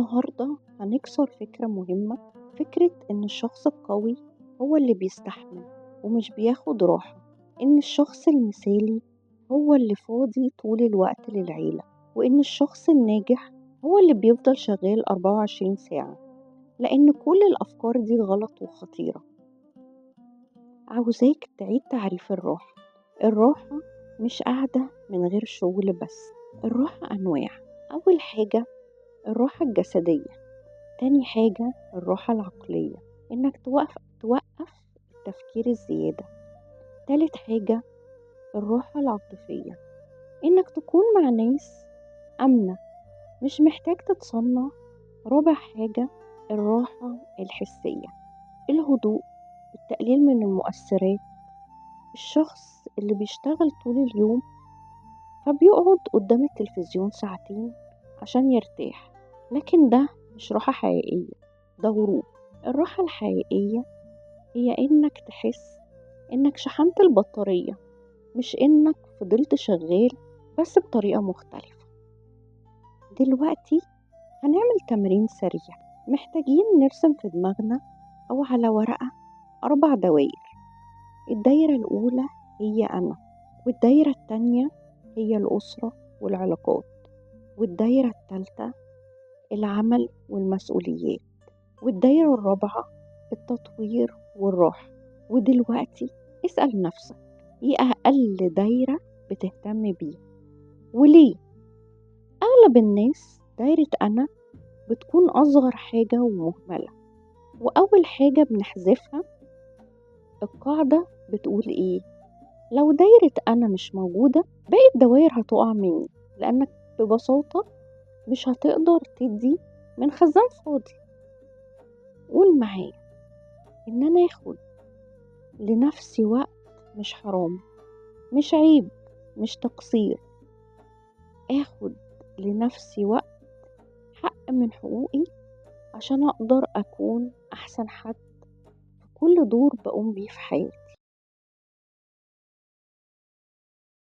النهاردة هنكسر فكرة مهمة. فكرة إن الشخص القوي هو اللي بيستحمل ومش بياخد راحة. إن الشخص المثالي هو اللي فاضي طول الوقت للعيلة، وإن الشخص الناجح هو اللي بيفضل شغال 24 ساعة. لأن كل الأفكار دي غلط وخطيرة. عاوزاك تعيد تعريف الراحة. الراحة مش قاعدة من غير شغل بس. الراحة أنواع. أول حاجة الراحة الجسدية. تاني حاجة الراحة العقلية، إنك توقف التفكير الزيادة. تالت حاجة الراحة العاطفية، إنك تكون مع ناس آمنة مش محتاج تتصنع. رابع حاجة الراحة الحسية، الهدوء، التقليل من المؤثرات. الشخص اللي بيشتغل طول اليوم فبيقعد قدام التلفزيون ساعتين عشان يرتاح، لكن ده مش راحة حقيقية، ده هروب. الراحة الحقيقية هي إنك تحس إنك شحنت البطارية، مش إنك فضلت شغال بس بطريقة مختلفة. دلوقتي هنعمل تمرين سريع. محتاجين نرسم في دماغنا أو على ورقة 4 دوائر. الدايرة الأولى هي أنا، والدايرة التانية هي الأسرة والعلاقات، والدايرة التالتة العمل والمسؤوليات، والدايرة الرابعة التطوير والراحة. ودلوقتي اسأل نفسك، ايه أقل دايرة بتهتم بيها وليه؟ أغلب الناس دايرة أنا بتكون أصغر حاجة ومهملة، وأول حاجة بنحذفها. القاعدة بتقول ايه؟ لو دايرة أنا مش موجودة باقي الدوائر هتقع مني، لأنك ببساطة مش هتقدر تدي من خزان فاضي. قول معايا إن أنا آخد لنفسي وقت مش حرام، مش عيب، مش تقصير. آخد لنفسي وقت حق من حقوقي عشان أقدر أكون أحسن حد في كل دور بقوم بيه في حياتي.